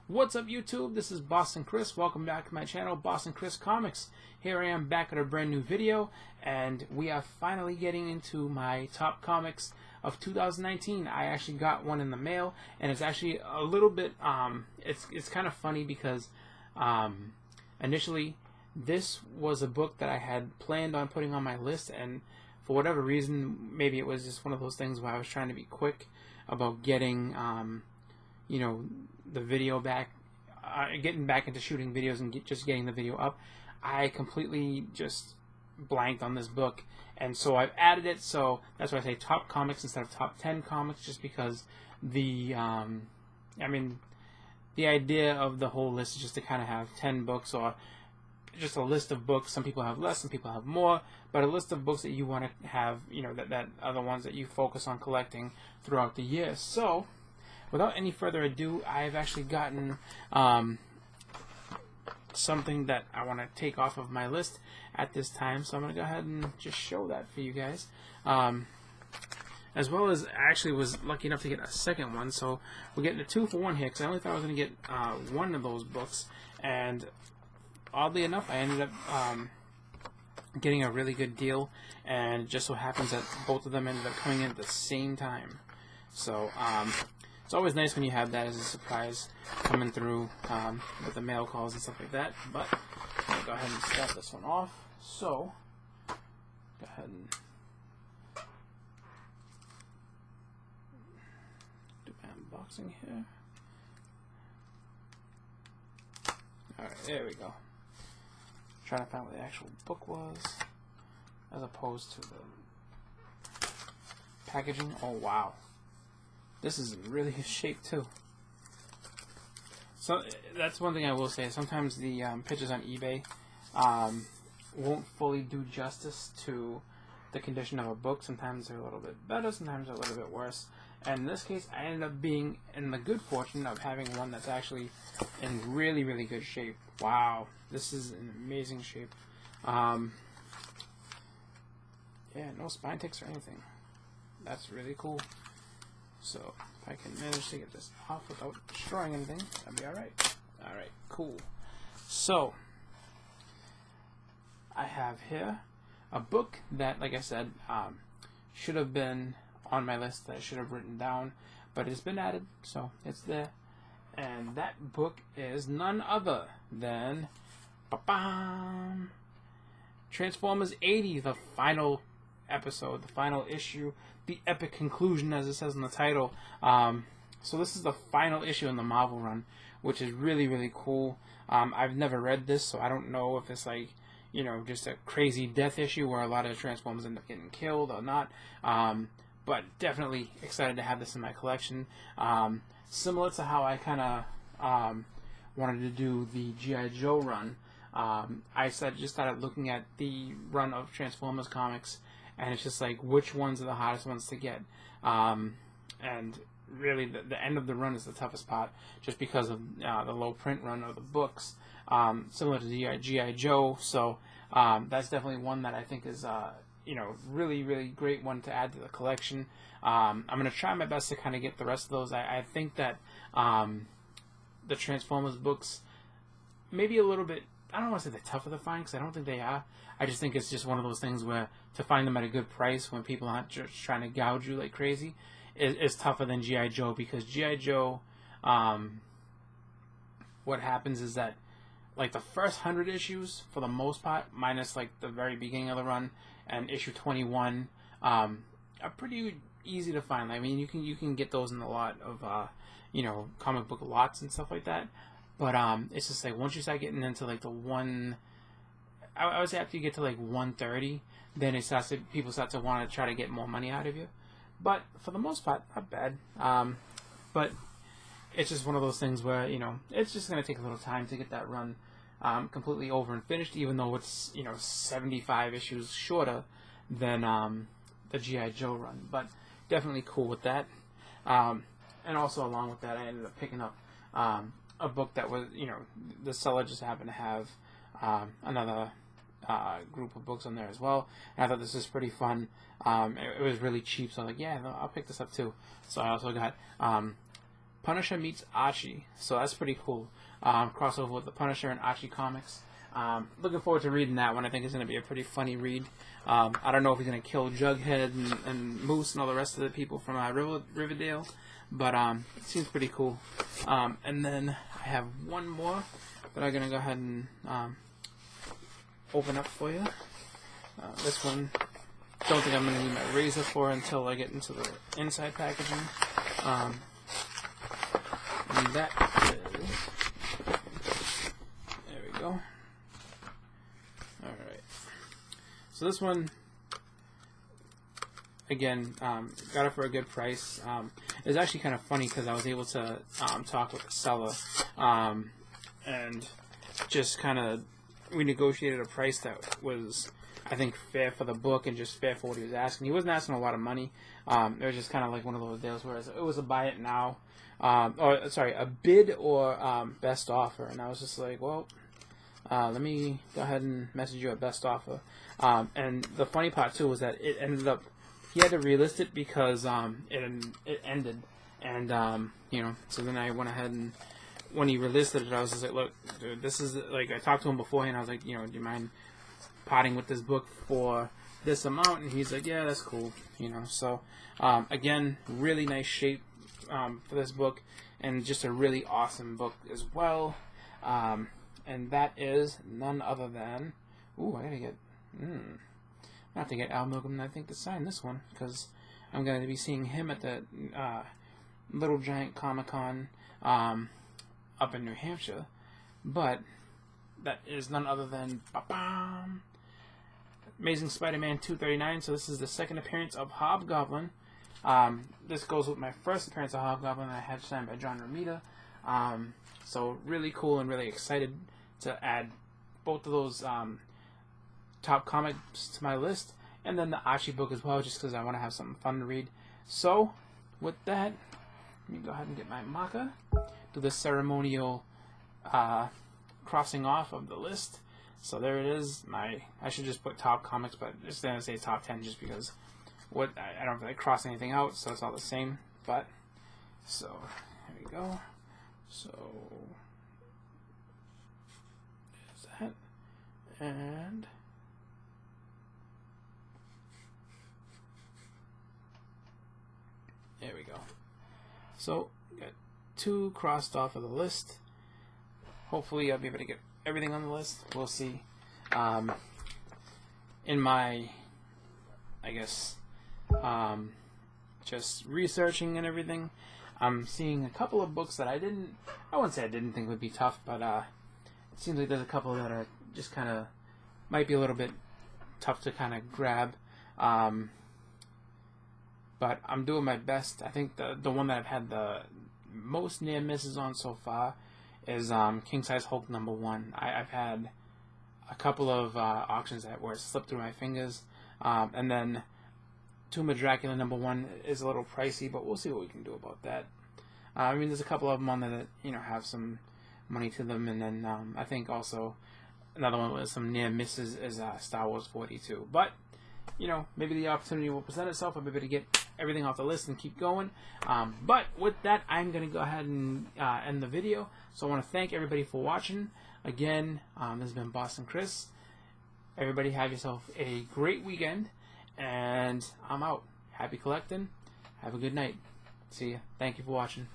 What's up, YouTube? This is Boston Chris. Welcome back to my channel, Boston Chris Comics. Here I am back with a brand new video, and we are finally getting into my top comics of 2019. I actually got one in the mail, and it's actually a little bit, it's kind of funny because initially this was a book that I had planned on putting on my list, and for whatever reason, maybe it was just one of those things where I was trying to be quick about getting, you know, the video back, getting back into shooting videos and just getting the video up. I completely just blanked on this book, and so I've added it. So that's why I say top comics instead of top 10 comics, just because the the idea of the whole list is just to kind of have 10 books, or just a list of books. Some people have less, some people have more, but a list of books that you want to have, you know, that are the ones that you focus on collecting throughout the year. So without any further ado, I've actually gotten something that I want to take off of my list at this time, so I'm going to go ahead and just show that for you guys. As well as, I actually was lucky enough to get a second one, so we're getting a 2-for-1 here, because I only thought I was going to get one of those books, and oddly enough, I ended up getting a really good deal, and it just so happens that both of them ended up coming in at the same time. So, it's always nice when you have that as a surprise coming through with the mail calls and stuff like that. But I'll go ahead and start this one off. So, go ahead and do my unboxing here. Alright, there we go. Trying to find what the actual book was, as opposed to the packaging. Oh, wow. This is in really good shape too. So that's one thing I will say. Sometimes the pictures on eBay won't fully do justice to the condition of a book. Sometimes they're a little bit better, sometimes they're a little bit worse. And in this case, I ended up being in the good fortune of having one that's actually in really, really good shape. Wow, this is in amazing shape. Yeah, no spine ticks or anything. That's really cool. So, if I can manage to get this off without destroying anything, that'd be alright. Alright, cool. So, I have here a book that, like I said, should have been on my list, that I should have written down, but it's been added, so it's there. And that book is none other than Transformers 80, the final episode, the final issue, the epic conclusion, as it says in the title. So this is the final issue in the Marvel run, which is really, really cool. I've never read this, so I don't know if it's like, you know, just a crazy death issue where a lot of Transformers end up getting killed or not. But definitely excited to have this in my collection. Similar to how I kind of wanted to do the G.I. Joe run. I just started looking at the run of Transformers comics, and it's just like, which ones are the hardest ones to get? And really, the end of the run is the toughest part, just because of the low print run of the books, similar to G.I. Joe. So that's definitely one that I think is, you know, really, really great one to add to the collection. I'm going to try my best to kind of get the rest of those. I think that the Transformers books maybe a little bit, I don't want to say they're tougher to find, because I don't think they are. I just think it's just one of those things where to find them at a good price when people aren't just trying to gouge you like crazy is tougher than G.I. Joe, because G.I. Joe, what happens is that, like, the first 100 issues, for the most part, minus like the very beginning of the run and issue 21, are pretty easy to find. I mean, you can get those in a lot of you know, comic book lots and stuff like that. But it's just like, once you start getting into like the I would say after you get to like 130, then people start to want to try to get more money out of you. But for the most part, not bad. But it's just one of those things where, you know, it's just going to take a little time to get that run completely over and finished, even though it's, you know, 75 issues shorter than the G.I. Joe run. But definitely cool with that. And also along with that, I ended up picking up a book that was, you know, the seller just happened to have another group of books on there as well. And I thought this was pretty fun. It was really cheap, so I was like, yeah, I'll pick this up too. So I also got Punisher meets Archie, so that's pretty cool. Crossover with the Punisher and Archie comics. Looking forward to reading that one. I think it's going to be a pretty funny read. I don't know if he's going to kill Jughead and Moose and all the rest of the people from Riverdale, but it seems pretty cool. And then I have one more that I'm going to go ahead and open up for you. This one, don't think I'm going to need my razor for until I get into the inside packaging. And that is, there we go. Alright. So this one, again, got it for a good price. It was actually kind of funny because I was able to talk with the seller and just kind of we negotiated a price that was, I think, fair for the book and just fair for what he was asking. He wasn't asking a lot of money. It was just kind of like one of those deals where it was a buy it now, or sorry, a bid or best offer. And I was just like, well, let me go ahead and message you a best offer. And the funny part too was that it ended up, he had to relist it because it ended. And you know, so then I went ahead and when he relisted it, I was just like, look, dude, this is like, I talked to him beforehand. I was like, you know, do you mind parting with this book for this amount? And he's like, yeah, that's cool, you know. So again, really nice shape for this book, and just a really awesome book as well. And that is none other than, ooh, I have to get Al Milgrom, I think, to sign this one, because I'm going to be seeing him at the Little Giant Comic-Con up in New Hampshire. But that is none other than Amazing Spider-Man 239. So this is the second appearance of Hobgoblin. This goes with my first appearance of Hobgoblin I had signed by John Romita. So really cool and really excited to add both of those top comics to my list. And then the Archie book as well, just because I want to have something fun to read. So with that, let me go ahead and get my marker. Do the ceremonial crossing off of the list. So there it is. I should just put top comics, but just gonna say top 10 just because I don't really cross anything out, so it's all the same. But so here we go. So there's that, and there we go. So got 2 crossed off of the list. Hopefully I'll be able to get everything on the list. We'll see. In my, I guess, just researching and everything, I'm seeing a couple of books that I wouldn't say I didn't think would be tough, but it seems like there's a couple that are just kind of, might be a little bit tough to kind of grab. But I'm doing my best. I think the one that I've had the most near misses on so far is King Size Hulk #1. I've had a couple of auctions where it slipped through my fingers, and then Tomb of Dracula #1 is a little pricey, but we'll see what we can do about that. I mean, there's a couple of them on there that, you know, have some money to them, and then I think also another one with some near misses is Star Wars 42. But you know, maybe the opportunity will present itself. I'll be able to get everything off the list and keep going. But with that, I'm going to go ahead and end the video. So I want to thank everybody for watching. Again, this has been Boston Chris. Everybody have yourself a great weekend. And I'm out. Happy collecting. Have a good night. See ya. Thank you for watching.